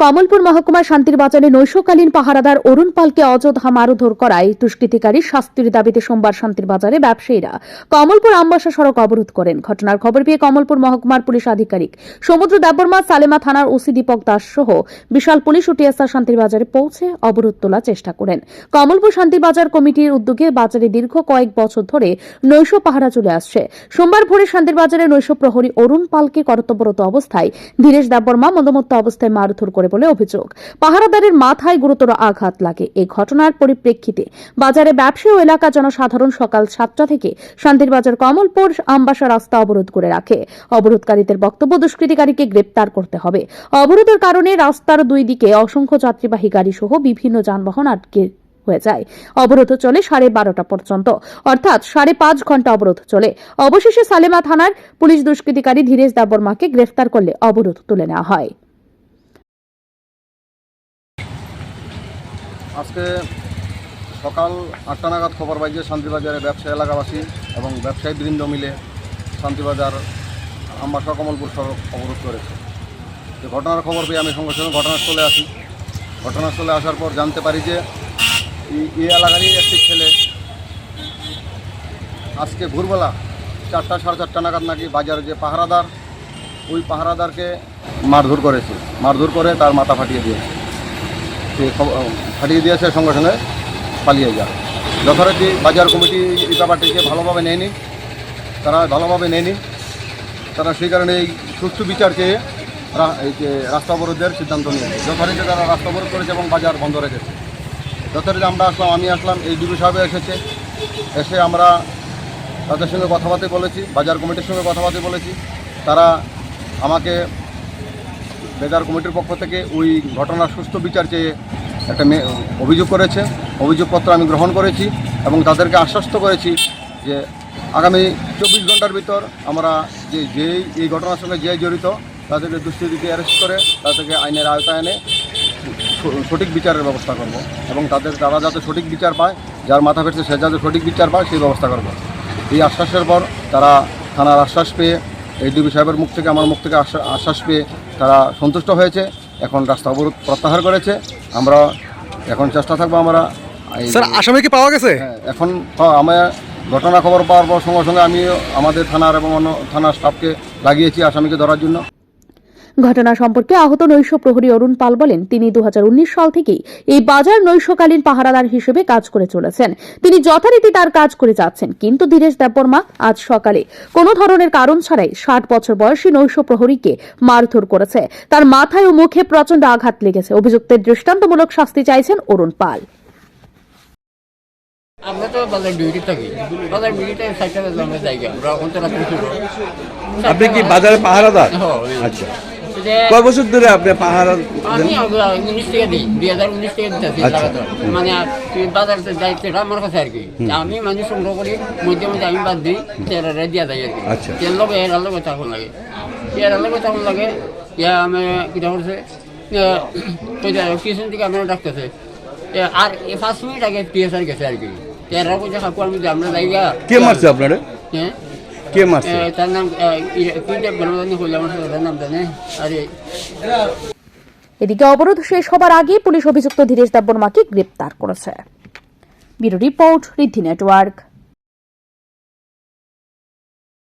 কমলপুর মহকুমার শান্তির বাজারে নৈশকালীন পাহারাদার অরুণ পালকে অযথা মারধর করায় দুষ্কৃতিকারী শাস্তির দাবিতে সোমবার শান্তির বাজারে ব্যবসায়ীরা কমলপুর আমবাসা সড়ক অবরোধ করেন। ঘটনার খবর পেয়ে কমলপুর মহকুমার পুলিশ আধিকারিক সমুদ্র দেববর্মা, সালেমা থানার ওসি দীপক দাস সহ বিশাল পুলিশ ও টিএসআর শান্তির বাজারে পৌঁছে অবরোধ তোলার চেষ্টা করেন। কমলপুর শান্তির বাজার কমিটির উদ্যোগে বাজারে দীর্ঘ কয়েক বছর ধরে নৈশ পাহারা চলে আসছে। সোমবার ভোরে শান্তির বাজারে নৈশ প্রহরী অরুণ পালকে কর্তব্যরত অবস্থায় ধীরেশ দেববর্মা মদমত্ত অবস্থায় মারধর করে বলে অভিযোগ। পাহারাদারের মাথায় গুরুতর আঘাত লাগে। এই ঘটনার পরিপ্রেক্ষিতে বাজারে ব্যবসায়ী ও এলাকা জনসাধারণ সকাল 7টা থেকে শান্তির বাজার কমলপুর আমবাসা রাস্তা অবরোধ করে রাখে। অবরোধকারীদের বক্তব্য, দুষ্কৃতিকারীকে গ্রেপ্তার করতে হবে। অবরোধের কারণে রাস্তার দুই দিকে অসংখ্য যাত্রীবাহী গাড়ি সহ বিভিন্ন যানবাহন আটকে হয়ে যায়। অবরোধ চলে 12:30 পর্যন্ত, অর্থাৎ 5.5 ঘন্টা অবরোধ চলে। অবশেষে সালেমা থানার পুলিশ দুষ্কৃতিকারী ধীরেশ দেববর্মাকে গ্রেফতার করলে অবরোধ তুলে নেওয়া হয়। আজকে সকাল 8টা নাগাদ খবর পাই যে শান্তিবাজারে ব্যবসায়ী এলাকাবাসী এবং ব্যবসায়ী বৃন্দ মিলে শান্তিবাজার আমবাসা কমলপুর সড়ক অবরোধ করেছে। যে ঘটনার খবর পেয়ে আমি সঙ্গে সঙ্গে ঘটনাস্থলে আসি। ঘটনাস্থলে আসার পর জানতে পারি যে এই এলাকারই একটি ছেলে আজকে ভোরবেলা 4টা সাড়ে 4টা নাগাদ নাকি বাজারে যে পাহারাদার, ওই পাহারাদারকে মারধর করেছে। মারধর করে তার মাথা ফাটিয়ে দিয়েছে। সে ফাটিয়ে দিয়েছে, সঙ্গে সঙ্গে পালিয়ে যায়। যথারীতি বাজার কমিটি এই ব্যাপারটিকে ভালোভাবে নেয়নি। তারা সেই কারণে এই সুষ্ঠু বিচার চেয়ে এই যে রাস্তা অবরোধের সিদ্ধান্ত নিয়েছে। যথারীতি তারা রাস্তা অবরোধ করেছে এবং বাজার বন্ধ রেখেছে। যথারীতি আমি আসলাম, এই ডিবি সাহেব এসে আমরা তাদের সঙ্গে কথাবার্তা বলেছি, বাজার কমিটির সঙ্গে কথাবার্তা বলেছি। তারা আমাকে বাজার কমিটির পক্ষ থেকে ওই ঘটনার সুষ্ঠু বিচার চেয়ে একটা অভিযোগ করেছে। অভিযোগপত্র আমি গ্রহণ করেছি এবং তাদেরকে আশ্বস্ত করেছি যে আগামী 24 ঘন্টার ভিতর আমরা যে এই ঘটনার সঙ্গে যে জড়িত তাদেরকে দুষ্কৃতীকে অ্যারেস্ট করে তাদেরকে আইনের আওতায় এনে সঠিক বিচারের ব্যবস্থা করব এবং তারা যাতে সঠিক বিচার পায়, যার মাথা ফেটছে সে যাতে সঠিক বিচার পায় সেই ব্যবস্থা করব। এই আশ্বাসের পর তারা থানার আশ্বাস পেয়ে, এই ডিবি সাহেবের মুখ থেকে আমার মুখ থেকে আশ্বাস পেয়ে তারা সন্তুষ্ট হয়েছে। এখন রাস্তা অবরোধ প্রত্যাহার করেছে। আমরা এখন চেষ্টা থাকবো। আমরা স্যার, আসামি কি পাওয়া গেছে? এখন আমি ঘটনা খবর পাওয়ার পর সঙ্গে সঙ্গে আমি আমাদের থানার এবং অন্য থানার স্টাফকে লাগিয়েছি আসামিকে ধরার জন্য। ঘটনা সম্পর্কে আহত নৈশ প্রহরী অরুণ পাল বলেন, তিনি 2019 সাল থেকেই এই বাজার নৈশকালীন পাহারাদার হিসেবে কাজ করে চলেছেন। তিনি যথারীতি তার কাজ করে যাচ্ছেন, কিন্তু ধীরেশ দেববর্মা আজ সকালে কোনো ধরনের কারণ ছাড়াই 60 বছর বয়সী নৈশ প্রহরীকে মারধর করেছে। তার মাথায় ও মুখে প্রচন্ড আঘাত লেগেছে। অভিযুক্তের দৃষ্টান্তমূলক শাস্তি চাইছেন অরুণ পাল। আমরা তো বাজার ডিউটি থাকি, বাজার ডিউটিতে সাইকেল আমরা যাই, আমরা অন্তরা কিছু। আপনি কি বাজারে পাহারাদার? আচ্ছা, কয় বছর ধরে আপনি পাহারা? আমি 19 টাকা দিই, 2019 টাকা দিতেছি লাগাতার। মানে বাজার দায়িত্বটা আমার কাছে আর কি। আমি মানুষ সংগ্রহ করি, মধ্যে মধ্যে আমি বাদ দিই, তেরারে দিয়া যায় আর কি। আচ্ছা, তেল লগে এর লগে তখন লাগে, তখন লাগে। ইয়া আমি কিটা করছে কিচেন থেকে আপনারা ডাকতেছে, আর 5 মিনিট আগে টিএসআর গেছে আর কি। তেরা পয়সা খাকু আমি আমরা জায়গা। কে মারছে আপনারা? হ্যাঁ, কে মারছে? তার নাম নাম জানে। এদিকে অবরোধ শেষ হবার আগে পুলিশ অভিযুক্ত ধীরেশ দেববর্মাকে গ্রেপ্তার করেছে। ব্যুরো রিপোর্ট, ঋদ্ধি নেটওয়ার্ক।